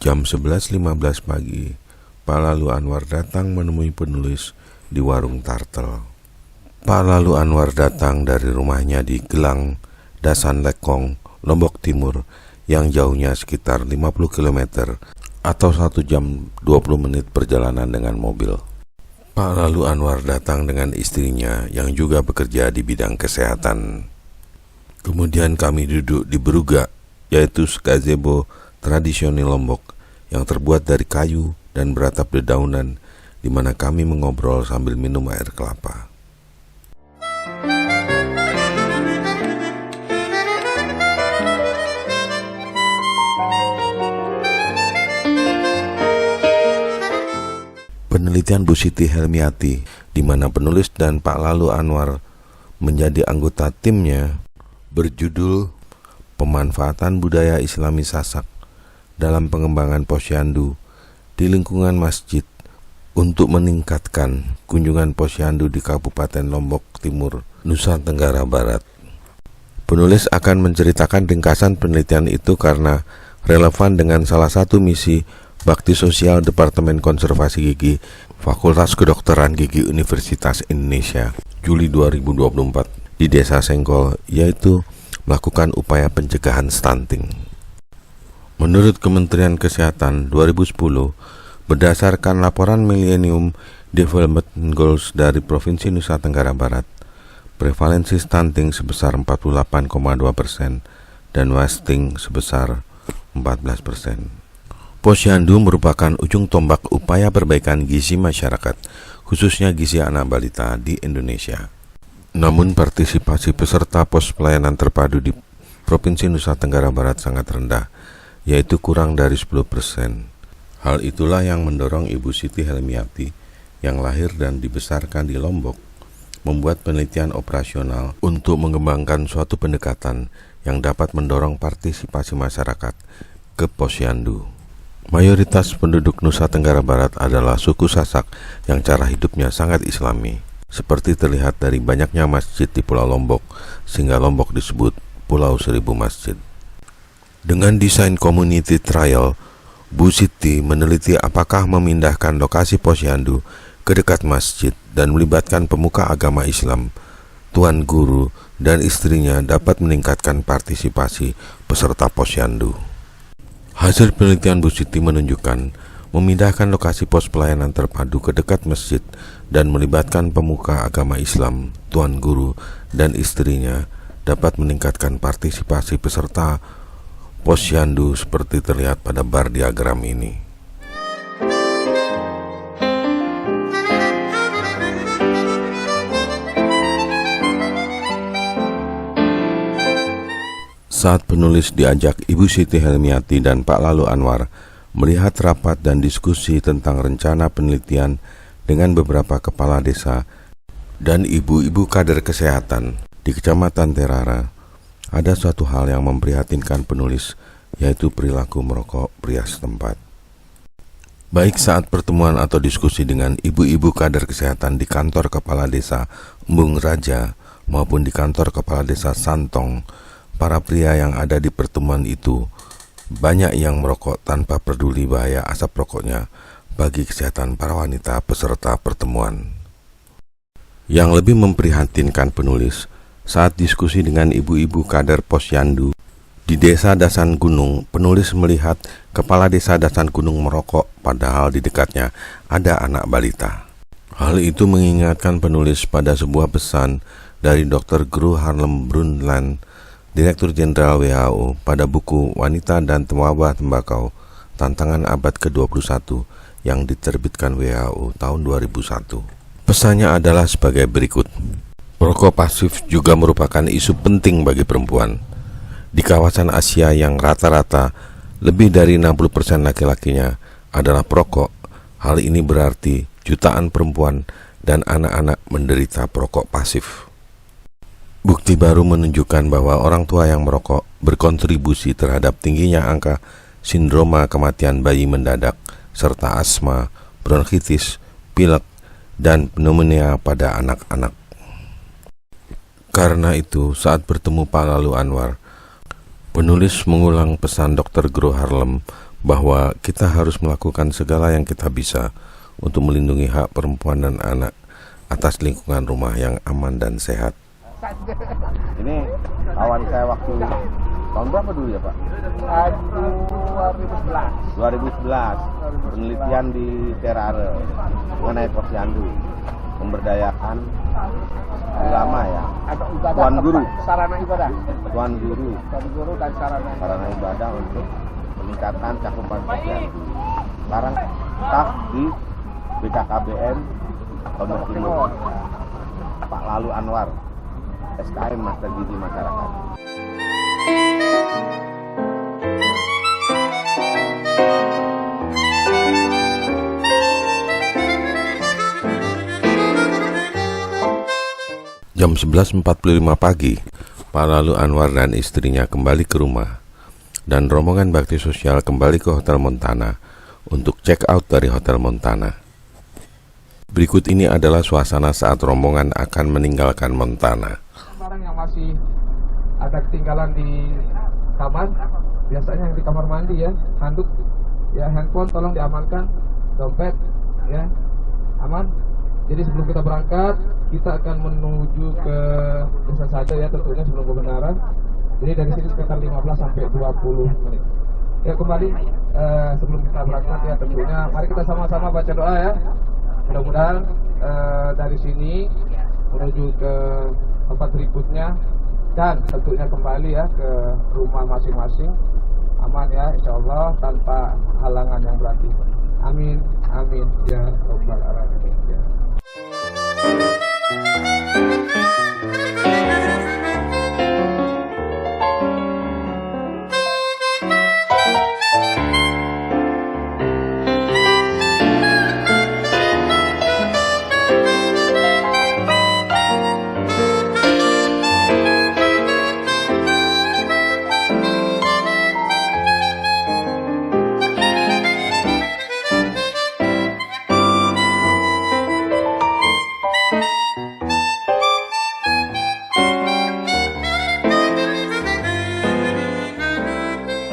Jam 11.15 pagi, Pak Lalu Anwar datang menemui penulis di warung Tartel. Pak Lalu Anwar datang dari rumahnya di Gelang, Dasan Lekong, Lombok Timur, yang jauhnya sekitar 50 km atau 1 jam 20 menit perjalanan dengan mobil. Pak Lalu Anwar datang dengan istrinya yang juga bekerja di bidang kesehatan. Kemudian kami duduk di beruga, yaitu gazebo tradisional Lombok yang terbuat dari kayu dan beratap dedaunan, di mana kami mengobrol sambil minum air kelapa. Penelitian Bu Siti Helmiati, di mana penulis dan Pak Lalu Anwar menjadi anggota timnya, berjudul Pemanfaatan Budaya Islami Sasak dalam pengembangan posyandu di lingkungan masjid untuk meningkatkan kunjungan posyandu di Kabupaten Lombok Timur, Nusa Tenggara Barat. Penulis akan menceritakan ringkasan penelitian itu karena relevan dengan salah satu misi bakti sosial Departemen Konservasi Gigi Fakultas Kedokteran Gigi Universitas Indonesia Juli 2024 di Desa Sengkol, yaitu melakukan upaya pencegahan stunting. Menurut Kementerian Kesehatan 2010, berdasarkan laporan Millennium Development Goals dari Provinsi Nusa Tenggara Barat, prevalensi stunting sebesar 48,2% dan wasting sebesar 14%. Posyandu merupakan ujung tombak upaya perbaikan gizi masyarakat, khususnya gizi anak balita di Indonesia. Namun partisipasi peserta pos pelayanan terpadu di Provinsi Nusa Tenggara Barat sangat rendah, yaitu kurang dari 10%. Hal itulah yang mendorong Ibu Siti Helmiati yang lahir dan dibesarkan di Lombok membuat penelitian operasional untuk mengembangkan suatu pendekatan yang dapat mendorong partisipasi masyarakat ke posyandu. Mayoritas penduduk Nusa Tenggara Barat adalah suku Sasak yang cara hidupnya sangat Islami, seperti terlihat dari banyaknya masjid di Pulau Lombok, sehingga Lombok disebut Pulau Seribu Masjid. Dengan desain community trial, Bu Siti meneliti apakah memindahkan lokasi posyandu ke dekat masjid dan melibatkan pemuka agama Islam, tuan guru, dan istrinya dapat meningkatkan partisipasi peserta posyandu. Hasil penelitian Bu Siti menunjukkan memindahkan lokasi pos pelayanan terpadu ke dekat masjid dan melibatkan pemuka agama Islam, tuan guru, dan istrinya dapat meningkatkan partisipasi peserta posyandu seperti terlihat pada bar diagram ini. Saat penulis diajak Ibu Siti Helmiati dan Pak Lalu Anwar melihat rapat dan diskusi tentang rencana penelitian dengan beberapa kepala desa dan ibu-ibu kader kesehatan di Kecamatan Terara, ada suatu hal yang memprihatinkan penulis, yaitu perilaku merokok pria setempat. Baik saat pertemuan atau diskusi dengan ibu-ibu kader kesehatan di kantor kepala desa Embung Raja maupun di kantor kepala desa Santong, para pria yang ada di pertemuan itu banyak yang merokok tanpa peduli bahaya asap rokoknya bagi kesehatan para wanita peserta pertemuan. Yang lebih memprihatinkan penulis, saat diskusi dengan ibu-ibu kader posyandu di Desa Dasan Gunung, penulis melihat kepala Desa Dasan Gunung merokok padahal di dekatnya ada anak balita. Hal itu mengingatkan penulis pada sebuah pesan dari Dr. Gru Harlem Brundtland, Direktur Jenderal WHO, pada buku Wanita dan Wabah Tembakau, Tantangan Abad ke-21 yang diterbitkan WHO tahun 2001. Pesannya adalah sebagai berikut. Perokok pasif juga merupakan isu penting bagi perempuan. Di kawasan Asia yang rata-rata lebih dari 60% laki-lakinya adalah perokok, hal ini berarti jutaan perempuan dan anak-anak menderita perokok pasif. Bukti baru menunjukkan bahwa orang tua yang merokok berkontribusi terhadap tingginya angka sindroma kematian bayi mendadak, serta asma, bronkitis, pilek, dan pneumonia pada anak-anak. Karena itu, saat bertemu Pak Lalu Anwar, penulis mengulang pesan Dr. Gru Harlem bahwa kita harus melakukan segala yang kita bisa untuk melindungi hak perempuan dan anak atas lingkungan rumah yang aman dan sehat. Ini kawan saya waktu tahun berapa dulu ya Pak? 2011 penelitian di Terare mengenai posyandu, memberdayakan ulama ya, tuan guru, sarana ibadah, tuan guru dan sarana ibadah untuk peningkatan cakupan posyandu. Sekarang staf di BKKBN Lombok Timur, Pak Lalu Anwar, SKM Master Gizi Masyarakat. Jam 11.45 pagi, Pak Lalu Anwar dan istrinya kembali ke rumah, dan rombongan bakti sosial kembali ke Hotel Montana untuk check out dari Hotel Montana. Berikut ini adalah suasana saat rombongan akan meninggalkan Montana. Barang yang masih ada ketinggalan di kamar, biasanya yang di kamar mandi ya, handuk, ya handphone tolong diamankan, dompet, ya aman. Jadi sebelum kita berangkat, kita akan menuju ke desa saja ya tentunya sebelum kebenaran. Jadi dari sini sekitar 15 sampai 20 menit. Ya kembali sebelum kita berangkat ya tentunya, mari kita sama-sama baca doa ya. Mudah-mudahan dari sini menuju ke tempat berikutnya dan tentunya kembali ya ke rumah masing-masing aman ya insyaallah tanpa halangan yang berarti. Amin amin ya rabbal alamin ya.